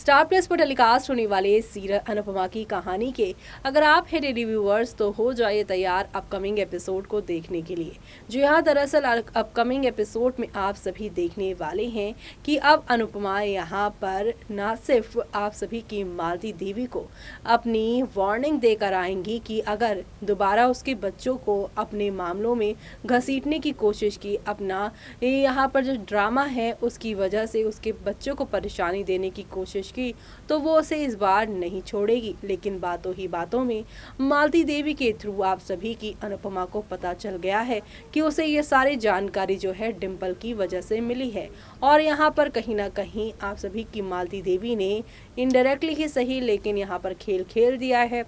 Star plus पर telecast होने वाले सीरियल अनुपमा की कहानी के अगर आप हैं डेली व्यूअर्स तो हो जाइए तैयार अपकमिंग एपिसोड को देखने के लिए। जी हाँ, दरअसल अपकमिंग एपिसोड में आप सभी देखने वाले हैं कि अब अनुपमा यहाँ पर न सिर्फ आप सभी की मालती देवी को अपनी वार्निंग देकर आएंगी कि अगर दोबारा उसके बच्चों को अपने मामलों में घसीटने की कोशिश की, अपना यहाँ पर जो ड्रामा है उसकी वजह से उसके बच्चों को परेशानी देने की कोशिश की, तो वो उसे इस बार नहीं छोड़ेगी। लेकिन बातों ही बातों में मालती देवी के थ्रू आप सभी की अनुपमा को पता चल गया है कि उसे ये सारी जानकारी जो है डिम्पल की वजह से मिली है। और यहाँ पर कहीं ना कहीं आप सभी की मालती देवी ने इनडायरेक्टली ही सही लेकिन यहाँ पर खेल खेल दिया है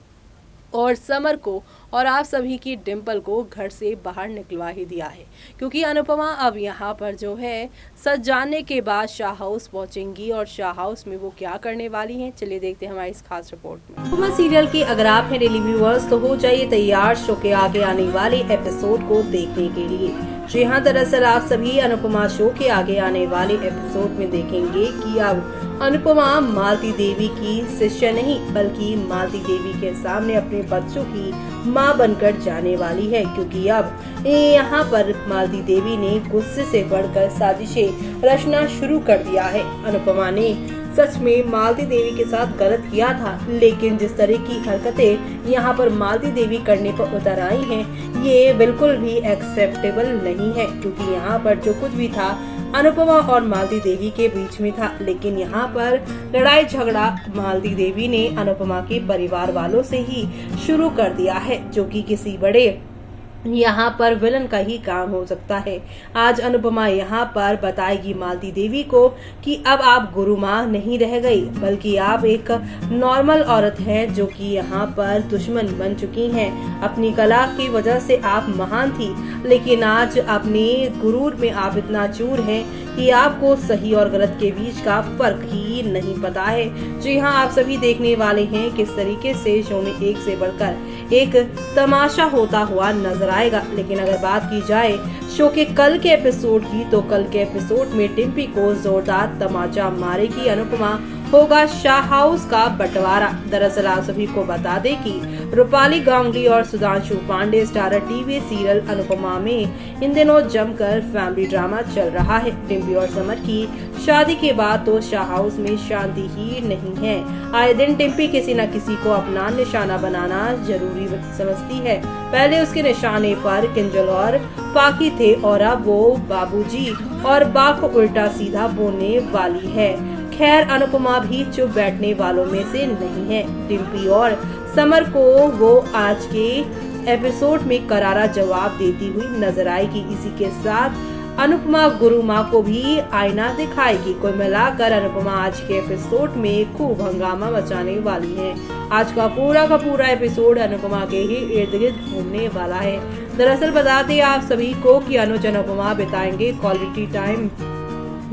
और समर को और आप सभी की डिम्पल को घर से बाहर निकलवा ही दिया है, क्योंकि अनुपमा अब यहाँ पर जो है सच जानने के बाद शाह हाउस पहुंचेंगी और शाह हाउस में वो क्या करने वाली हैं, चलिए देखते हैं हमारी इस खास रिपोर्ट में। अनुपमा सीरियल की अगर आप हैं डेली व्यूअर्स तो हो जाइए तैयार शो के आगे आने वाले एपिसोड को देखने के लिए। जी हाँ, दरअसल आप सभी अनुपमा शो के आगे आने वाले एपिसोड में देखेंगे कि अब अनुपमा मालती देवी की शिष्य नहीं बल्कि मालती देवी के सामने अपने बच्चों की मां बनकर जाने वाली है, क्योंकि अब यहाँ पर मालती देवी ने गुस्से से बढ़कर साजिशें रचना शुरू कर दिया है। अनुपमा ने सच में मालती देवी के साथ गलत किया था, लेकिन जिस तरह की हरकतें यहाँ पर मालती देवी करने पर उतर आई हैं, ये बिल्कुल भी एक्सेप्टेबल नहीं है, क्योंकि यहाँ पर जो कुछ भी था अनुपमा और मालती देवी के बीच में था। लेकिन यहाँ पर लड़ाई झगड़ा मालती देवी ने अनुपमा के परिवार वालों से ही शुरू कर दिया है, जो कि किसी बड़े यहाँ पर विलन का ही काम हो सकता है। आज अनुपमा यहाँ पर बताएगी मालती देवी को कि अब आप गुरु माँ नहीं रह गई बल्कि आप एक नॉर्मल औरत हैं, जो कि यहाँ पर दुश्मन बन चुकी हैं। अपनी कला की वजह से आप महान थी, लेकिन आज अपने गुरूर में आप इतना चूर हैं कि आपको सही और गलत के बीच का फर्क ही नहीं पता है। जी हाँ, आप सभी देखने वाले हैं किस तरीके से शो में एक से बढ़कर एक तमाशा होता हुआ नजर आएगा। लेकिन अगर बात की जाए शो के कल के एपिसोड की, तो कल के एपिसोड में डिम्पी को जोरदार तमाचा मारेगी अनुपमा, होगा शाह हाउस का बंटवारा। दरअसल आप सभी को बता दें कि रूपाली गांगुली और Sudhanshu Pandey starrer TV serial Anupama में इन दिनों जमकर फैमिली ड्रामा चल रहा है। डिम्पी और समर की शादी के बाद तो शाह हाउस में शांति ही नहीं है। आए दिन डिम्पी किसी न किसी को अपना निशाना बनाना जरूरी समझती है। पहले उसके निशाने पर किंजल और पाकी थे और अब वो बाबूजी और बा को उल्टा सीधा बोलने वाली है। खैर, अनुपमा भी चुप बैठने वालों में से नहीं है। डिम्पी और समर को वो आज के एपिसोड में करारा जवाब देती हुई नजर आएगी। इसी के साथ अनुपमा गुरु माँ को भी आईना दिखाएगी। कुल मिलाकर अनुपमा आज के एपिसोड में खूब हंगामा मचाने वाली है। आज का पूरा एपिसोड अनुपमा के ही इर्द गिर्द घूमने वाला है। दरअसल बताते आप सभी को कि अनुज अनुपमा बिताएंगे क्वालिटी टाइम।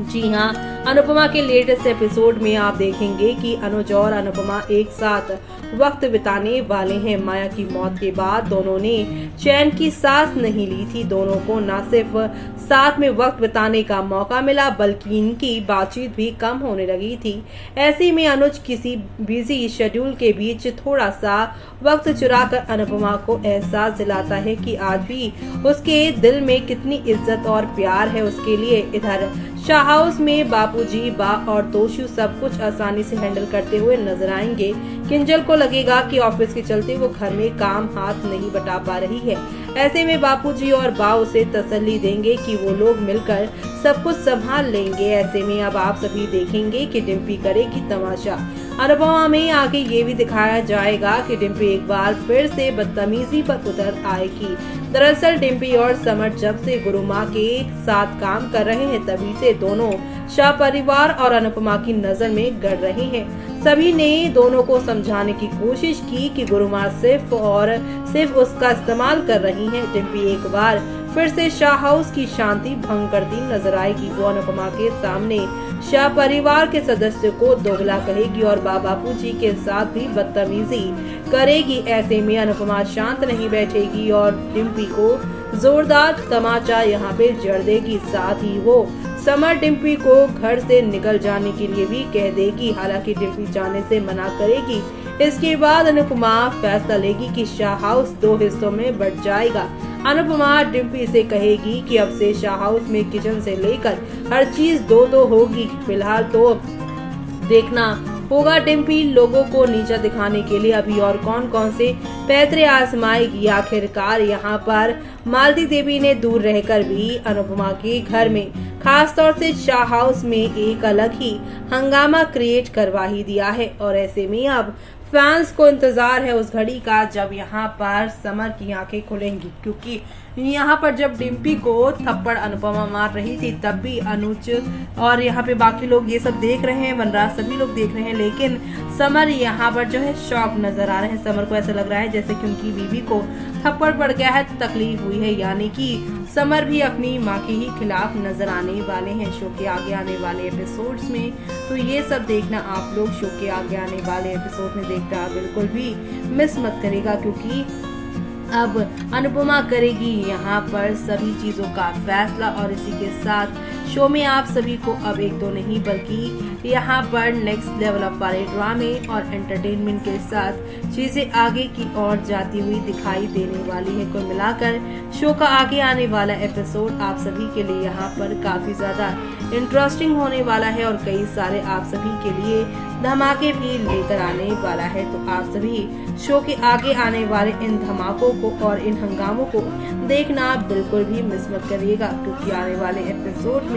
जी हाँ, अनुपमा के लेटेस्ट एपिसोड में आप देखेंगे कि अनुज और अनुपमा एक साथ वक्त बिताने वाले हैं। माया की मौत के बाद दोनों ने चैन की सांस नहीं ली थी। दोनों को न सिर्फ साथ में वक्त बिताने का मौका मिला बल्कि इनकी बातचीत भी कम होने लगी थी। ऐसे में अनुज किसी बिजी शेड्यूल के बीच थोड़ा सा वक्त चुराकर अनुपमा को एहसास दिलाता है कि आज भी उसके दिल में कितनी इज्जत और प्यार है उसके लिए। इधर शाह हाउस में बापूजी, बा और तोशु सब कुछ आसानी से हैंडल करते हुए नजर आएंगे। किंजल को लगेगा कि ऑफिस के चलते वो घर में काम हाथ नहीं बटा पा रही है। ऐसे में बापूजी और बा उसे तसल्ली देंगे कि वो लोग मिलकर सब कुछ संभाल लेंगे। ऐसे में अब आप सभी देखेंगे कि डिम्पी करेगी तमाशा। अनुपमा में आगे ये भी दिखाया जाएगा कि डिम्पी एक बार फिर से बदतमीजी पर उतर आएगी। दरअसल डिम्पी और समर जब से गुरु माँ के साथ काम कर रहे हैं तभी से दोनों शाह परिवार और अनुपमा की नजर में गड़ रहे हैं। सभी ने दोनों को समझाने की कोशिश की कि गुरु माँ सिर्फ और सिर्फ उसका इस्तेमाल कर रही हैं। डिम्पी एक बार फिर से शाह हाउस की शांति भंग करती नजर आएगी। वो अनुपमा के सामने शाह परिवार के सदस्य को दोगला कहेगी और बापूजी के साथ भी बदतमीजी करेगी। ऐसे में अनुपमा शांत नहीं बैठेगी और डिम्पी को जोरदार तमाचा यहाँ पे जड़ देगी। साथ ही वो समर डिम्पी को घर से निकल जाने के लिए भी कह देगी। हालांकि डिम्पी जाने से मना करेगी। इसके बाद अनुपमा फैसला लेगी कि शाह हाउस 2 हिस्सों में बंट जाएगा। अनुपमा डिम्पी से कहेगी कि अब से शाह हाउस में किचन से लेकर हर चीज 2 होगी। फिलहाल तो देखना होगा डिम्पी लोगों को नीचा दिखाने के लिए अभी और कौन कौन से पैतरे आजमाएगी। आखिरकार यहाँ पर मालती देवी ने दूर रहकर भी अनुपमा के घर में खासतौर से शाह हाउस में एक अलग ही हंगामा क्रिएट करवा ही दिया है। और ऐसे में अब फैंस को इंतजार है उस घड़ी का जब यहाँ पर समर की आंखें खुलेंगी, क्योंकि यहाँ पर जब डिम्पी को थप्पड़ अनुपमा मार रही थी तब भी अनुज और यहाँ पे बाकी लोग ये सब देख रहे हैं, वनराज सभी लोग देख रहे हैं, लेकिन समर यहाँ पर जो है शॉक नजर आ रहे हैं। समर को ऐसा लग रहा है जैसे कि उनकी बीवी को थप्पड़ पड़ गया है, तकलीफ हुई है, यानी कि समर भी अपनी माँ के ही खिलाफ नजर आने वाले हैं शो के आगे आने वाले एपिसोड्स में। तो ये सब देखना आप लोग शो के आगे आने वाले एपिसोड में देखना बिल्कुल भी मिस मत करेगा, क्योंकि अब अनुपमा करेगी यहाँ पर सभी चीजों का फैसला। और इसी के साथ शो में आप सभी को अब 1-2 नहीं बल्कि यहाँ पर नेक्स्ट लेवल अप वाले ड्रामे और एंटरटेनमेंट के साथ चीजें आगे की ओर जाती हुई दिखाई देने वाली है। कुल मिलाकर शो का आगे आने वाला एपिसोड आप सभी के लिए यहाँ पर काफी ज्यादा इंटरेस्टिंग होने वाला है और कई सारे आप सभी के लिए धमाके भी लेकर आने वाला है। तो आप सभी शो के आगे आने वाले इन धमाकों को और इन हंगामों को देखना बिल्कुल भी मिस मत करिएगा, क्योंकि आने वाले एपिसोड में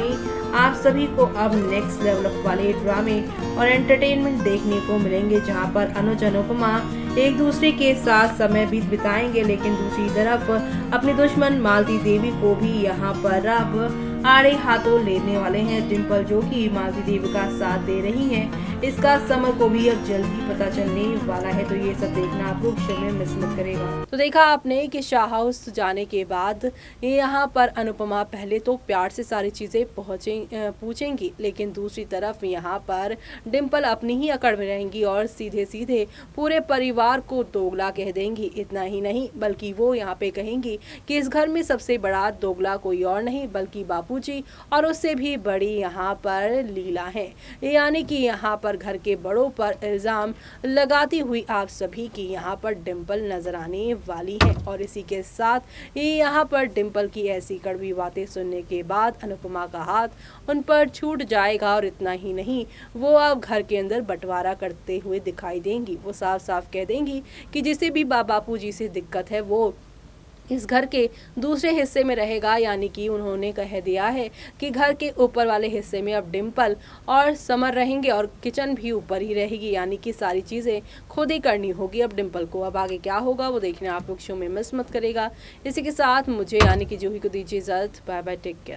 आप सभी को अब नेक्स्ट लेवल अप वाले ड्रामे और एंटरटेनमेंट देखने को मिलेंगे, जहां पर अनुज अनुपमा एक दूसरे के साथ समय भी बिताएंगे, लेकिन दूसरी तरफ अपनी दुश्मन मालती देवी को भी यहाँ पर अब आड़े हाथों लेने वाले हैं। डिम्पल जो कि मालती देवी का साथ दे रही हैं, इसका समर को भी अब जल्दी पता चलने वाला है। तो ये सब देखना आप लोग शो में मिस मत करेगा। तो देखा आपने कि शाह हाउस जाने के बाद यहाँ पर अनुपमा पहले तो प्यार से सारी चीजें पूछेंगी, लेकिन दूसरी तरफ यहाँ पर डिम्पल अपनी ही अकड़ में रहेंगी और सीधे सीधे पूरे परिवार को दोगला कह देंगी। इतना ही नहीं बल्कि वो यहाँ पे कहेंगी कि इस घर में सबसे बड़ा दोगला कोई और नहीं बल्कि बापूजी और उससे भी बड़ी यहाँ पर लीला है। यानी कि यहाँ पर घर के बड़ों पर इल्जाम लगाती हुई आप सभी की यहाँ पर डिम्पल नजर आने वाली है। और इसी के साथ यहाँ पर डिम्पल की ऐसी कड़वी बातें सुनने के बाद अनुपमा का हाथ उन पर छूट जाएगा। और इतना ही नहीं, वो अब घर के अंदर बंटवारा करते हुए दिखाई देंगी। वो साफ साफ कह देंगी कि जिसे भी बापूजी से दिक्कत है वो इस घर के दूसरे हिस्से में रहेगा। यानी कि उन्होंने कह दिया है कि घर के ऊपर वाले हिस्से में अब डिम्पल और समर रहेंगे और किचन भी ऊपर ही रहेगी, यानी कि सारी चीज़ें खुद ही करनी होगी अब डिम्पल को। अब आगे क्या होगा वो देखने आप लोग शो में मिस मत करेगा। इसी के साथ मुझे यानी कि जूही को दीजिए इजाज़त। Bye bye, take care.